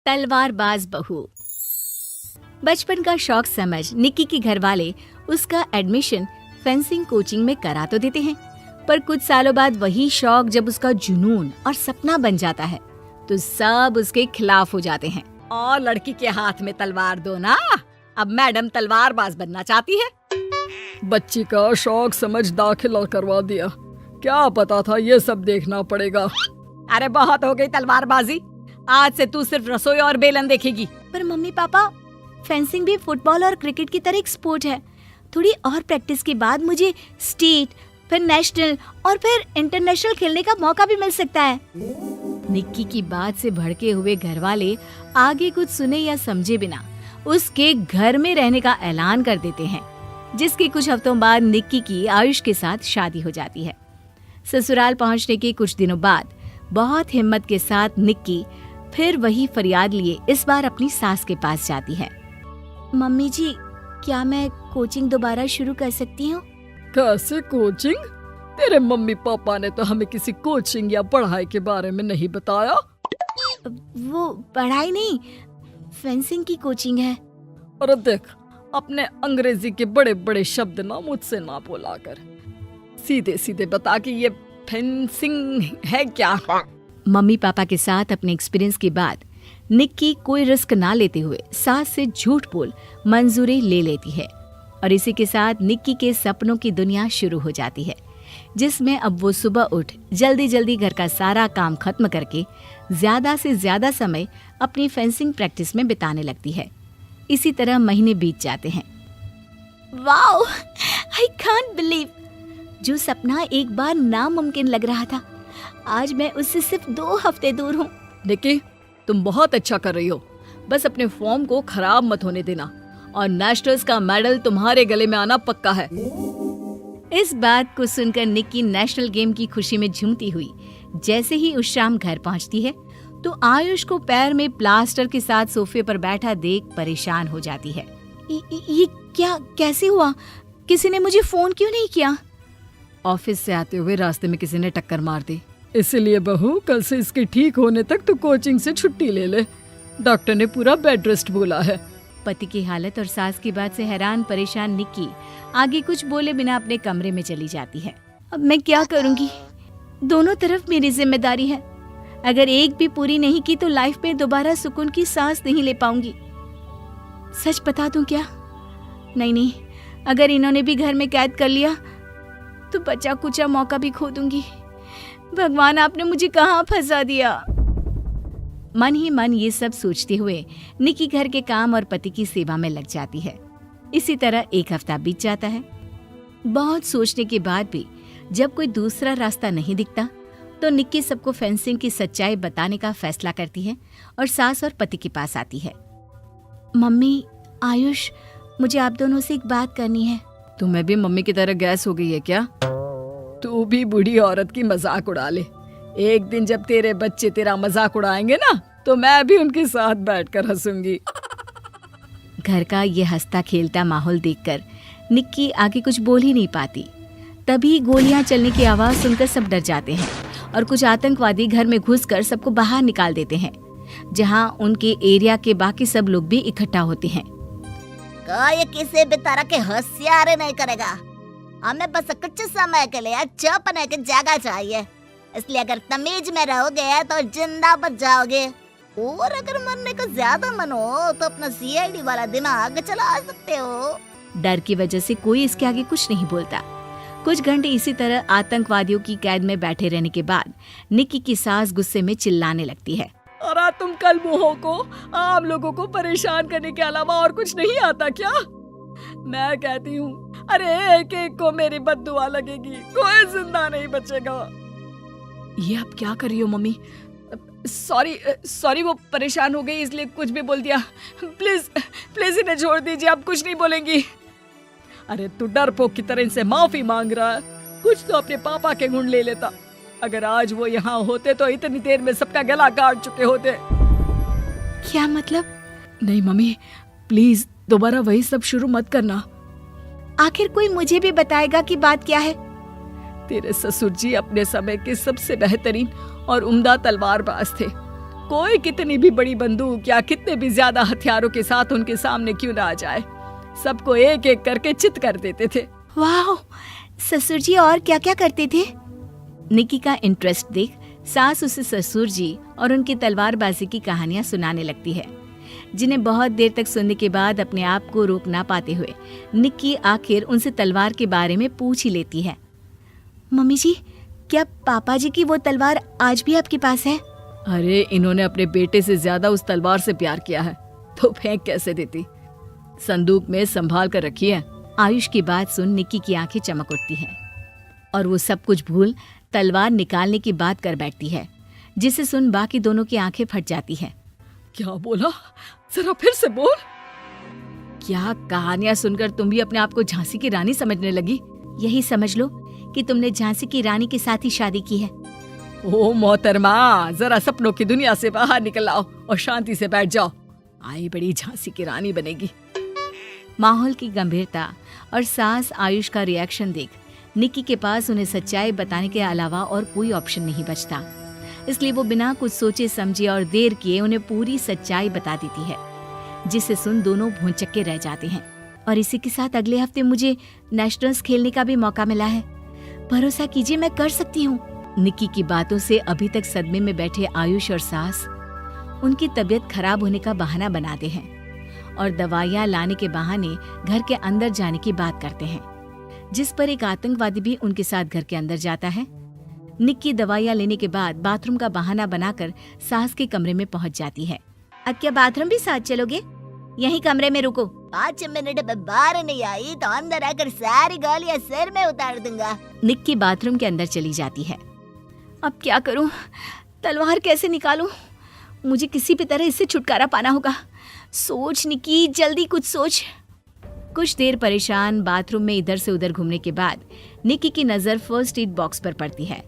तलवारबाज बहू। बचपन का शौक समझ निक्की के घर वाले उसका एडमिशन फेंसिंग कोचिंग में करा तो देते हैं, पर कुछ सालों बाद वही शौक जब उसका जुनून और सपना बन जाता है तो सब उसके खिलाफ हो जाते हैं। और लड़की के हाथ में तलवार दो ना, अब मैडम तलवारबाज बनना चाहती है। बच्ची का शौक समझ दाखिला करवा दिया, क्या पता था ये सब देखना पड़ेगा। अरे बहुत हो गई तलवारबाजी, आज से तू सिर्फ रसोई और बेलन देखेगी। पर मम्मी पापा, फेंसिंग भी फुटबॉल और क्रिकेट की तरह एक स्पोर्ट है। थोड़ी और प्रैक्टिस के बाद मुझे स्टेट, फिर नेशनल और फिर इंटरनेशनल खेलने का मौका भी मिल सकता है। निक्की की बात से भड़के हुए घर वाले आगे कुछ सुने या समझे बिना उसके घर में रहने का ऐलान कर देते हैं, जिसके कुछ हफ्तों बाद निक्की की आयुष के साथ शादी हो जाती है। ससुराल पहुंचने के कुछ दिनों बाद बहुत हिम्मत के साथ निक्की फिर वही फरियाद लिए इस बार अपनी सास के पास जाती है। मम्मी जी, क्या मैं कोचिंग दोबारा शुरू कर सकती हूँ? कैसे कोचिंग? तेरे मम्मी पापा ने तो हमें किसी कोचिंग या पढ़ाई के बारे में नहीं बताया। वो पढ़ाई नहीं, फेंसिंग की कोचिंग है। और देख, अपने अंग्रेजी के बड़े बड़े शब्द ना मुझसे ना बोला कर, सीधे सीधे बता कि ये फेंसिंग है क्या। मम्मी पापा के साथ अपने एक्सपीरियंस के बाद निक्की कोई रिस्क ना लेते हुए सास से झूठ बोल मंजूरी ले लेती है, और इसी के साथ निक्की के सपनों की दुनिया शुरू हो जाती है, जिसमें अब वो सुबह उठ जल्दी जल्दी घर का सारा काम खत्म करके ज्यादा से ज्यादा समय अपनी फेंसिंग प्रैक्टिस में बिताने लगती है। इसी तरह महीने बीत जाते हैं। वाओ, आई कांट बिलीव, जो सपना एक बार नामुमकिन लग रहा था, आज मैं उससे सिर्फ 2 हफ्ते दूर हूँ। निक्की, तुम बहुत अच्छा कर रही हो, बस अपने फॉर्म को खराब मत होने देना, और नेशनल्स का मेडल तुम्हारे गले में आना पक्का है। इस बात को सुनकर निक्की नेशनल गेम की खुशी में झूमती हुई जैसे ही उस शाम घर पहुंचती है तो आयुष को पैर में प्लास्टर के साथ सोफे पर बैठा देख परेशान हो जाती है। ये क्या, कैसे हुआ? किसी ने मुझे फोन क्यों नहीं किया? ऑफिस से आते हुए रास्ते में किसी ने टक्कर मार दी, इसलिए बहू कल से इसके ठीक होने तक तो कोचिंग से छुट्टी ले ले, डॉक्टर ने पूरा बेड रेस्ट बोला है। पति की हालत और सास की बात से हैरान परेशान निक्की आगे कुछ बोले बिना अपने कमरे में चली जाती है। अब मैं क्या करूंगी? दोनों तरफ मेरी जिम्मेदारी है, अगर एक भी पूरी नहीं की तो लाइफ में दोबारा सुकून की सांस नहीं ले पाऊंगी। सच बता दूं क्या? नहीं, अगर इन्होंने भी घर में कैद कर लिया तो बचा कुचा मौका भी खो दूंगी। भगवान, आपने मुझे कहाँ फंसा दिया? मन ही मन ये सब सोचते हुए निक्की घर के काम और पति की सेवा में लग जाती है। इसी तरह 1 हफ्ता बीत जाता है। बहुत सोचने के बाद भी जब कोई दूसरा रास्ता नहीं दिखता तो निक्की सबको फेंसिंग की सच्चाई बताने का फैसला करती है और सास और पति के पास आती है। मम्मी, आयुष, मुझे आप दोनों से एक बात करनी है। तुम्हें भी मम्मी की तरह गैस हो गई है क्या? तू भी बूढ़ी औरत की मजाक उड़ा ले। एक दिन जब तेरे बच्चे तेरा मजाक उड़ाएंगे ना, तो मैं भी उनके साथ बैठकर हंसूंगी। घर का ये हंसता खेलता माहौल देखकर निक्की आगे कुछ बोल ही नहीं पाती। तभी गोलियां चलने की आवाज सुनकर सब डर जाते हैं और कुछ आतंकवादी घर में घुसकर सबको बाहर निकाल देते हैं, जहां उनके एरिया के बाकी सब लोग भी इकट्ठा होते हैं। कोई किसी भी तरह के होशियारी नहीं करेगा, हमें बस कुछ समय के लिए चुप होने की जगह चाहिए, इसलिए अगर तमीज में रहोगे तो जिंदा बच जाओगे, और अगर मरने का ज्यादा मन हो तो अपना सीआईडी वाला दिमाग चला सकते हो। डर की वजह से कोई इसके आगे कुछ नहीं बोलता। कुछ घंटे इसी तरह आतंकवादियों की कैद में बैठे रहने के बाद निक्की की सास गुस्से में चिल्लाने लगती है। अरे तुम कल मुँहों को आम लोगों को परेशान करने के अलावा और कुछ नहीं आता क्या? मैं कहती हूँ, अरे एक एक को मेरी बद्दुआ लगेगी, कोई जिंदा नहीं बचेगा। ये आप क्या कर रही हो मम्मी? सॉरी, वो परेशान हो गई इसलिए कुछ भी बोल दिया। प्लीज इन्हें छोड़ दीजिए, आप कुछ नहीं बोलेंगी। अरे तू डरपोक की तरह इनसे माफी मांग रहा है, कुछ तो अपने पापा के गुण ले लेता। अगर आज वो यहाँ होते तो इतनी देर में सबका गला काट चुके होते। क्या मतलब? नहीं मम्मी, प्लीज दोबारा वही सब शुरू मत करना। आखिर कोई मुझे भी बताएगा कि बात क्या है? तेरे ससुर जी अपने समय के सबसे बेहतरीन और उम्दा तलवारबाज थे। कोई कितनी भी बड़ी बंदूक या कितने भी ज्यादा हथियारों के साथ उनके सामने क्यों ना आ जाए, सबको एक एक करके चित कर देते थे। वाह, ससुर जी और क्या क्या करते थे? निक्की का इंटरेस्ट देख सास उसे ससुर जी और उनकी तलवारबाजी की कहानियां सुनाने लगती है, जिन्हें बहुत देर तक सुनने के बाद अपने आप को रोक ना पाते हुए निक्की आखिर उनसे तलवार के बारे में पूछ ही लेती है। मम्मी जी, क्या पापा जी की वो तलवार आज भी आपके पास है? अरे इन्होंने अपने बेटे से ज्यादा उस तलवार से प्यार किया है तो फेंक कैसे देती, संदूक में संभाल कर रखी है। आयुष की बात सुन निक्की की आंखें चमक उठती हैं और वो सब कुछ भूल तलवार निकालने की बात कर बैठती है, जिसे सुन बाकी दोनों की आंखें फट जाती हैं। क्या बोला, जरा फिर से बोल। क्या कहानियां सुनकर तुम भी अपने आप को झांसी की रानी समझने लगी? यही समझ लो कि तुमने झांसी की रानी के साथ ही शादी की है। ओ मोहतरमा, जरा सपनों की दुनिया से बाहर निकल आओ और शांति से बैठ जाओ, आई बड़ी झांसी की रानी बनेगी। माहौल की गंभीरता और सास आयुष का रिएक्शन देख निक्की के पास उन्हें सच्चाई बताने के अलावा और कोई ऑप्शन नहीं बचता, इसलिए वो बिना कुछ सोचे समझे और देर किए उन्हें पूरी सच्चाई बता देती है, जिसे सुन दोनों भौंचक्के रह जाते हैं। और इसी के साथ अगले हफ्ते मुझे नेशनल्स खेलने का भी मौका मिला है, भरोसा कीजिए मैं कर सकती हूँ। निक्की की बातों से अभी तक सदमे में बैठे आयुष और सास उनकी तबीयत खराब होने का बहाना बनाते हैं और दवाइयाँ लाने के बहाने घर के अंदर जाने की बात करते हैं, जिस पर एक आतंकवादी भी उनके साथ घर के अंदर जाता है। निक्की दवाइयाँ लेने के बाद बाथरूम का बहाना बनाकर सास के कमरे में पहुंच जाती है। अब क्या बाथरूम भी साथ चलोगे? यहीं कमरे में रुको। 5 मिनट में बाहर नहीं आई तो अंदर आकर सारी गालियां सिर में उतार दूंगा। निक्की बाथरूम के अंदर चली जाती है। अब क्या करूं? तलवार कैसे निकालूं? मुझे किसी भी तरह इससे छुटकारा पाना होगा। सोच निक्की, जल्दी कुछ सोच। कुछ देर परेशान बाथरूम में इधर से उधर घूमने के बाद निक्की की नजर फर्स्ट एड बॉक्स पर पड़ती है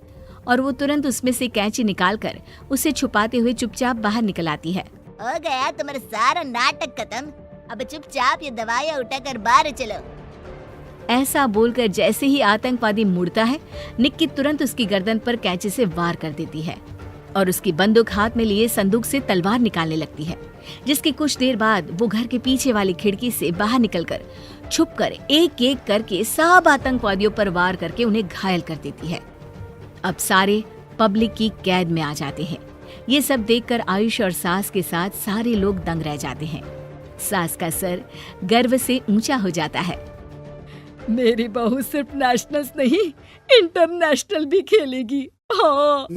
और वो तुरंत उसमें से कैंची निकालकर उसे छुपाते हुए चुपचाप बाहर निकल आती है। हो गया तुम्हारा सारा नाटक खत्म, अब चुपचाप ये दवाइयाँ उठाकर बाहर चलो। ऐसा बोलकर जैसे ही आतंकवादी मुड़ता है, निक्की तुरंत उसकी गर्दन पर कैंची से वार कर देती है और उसकी बंदूक हाथ में लिए संदूक से तलवार निकालने लगती है, जिसके कुछ देर बाद वो घर के पीछे वाली खिड़की से बाहर निकलकर छुपकर एक एक करके सब आतंकवादियों पर वार करके उन्हें घायल कर देती है। अब सारे पब्लिक की कैद में आ जाते हैं। ये सब देखकर आयुष और सास के साथ सारे लोग दंग रह जाते हैं। सास का सर गर्व से ऊंचा हो जाता है। मेरी बहू सिर्फ नेशनल्स नहीं, इंटरनेशनल भी खेलेगी। हाँ।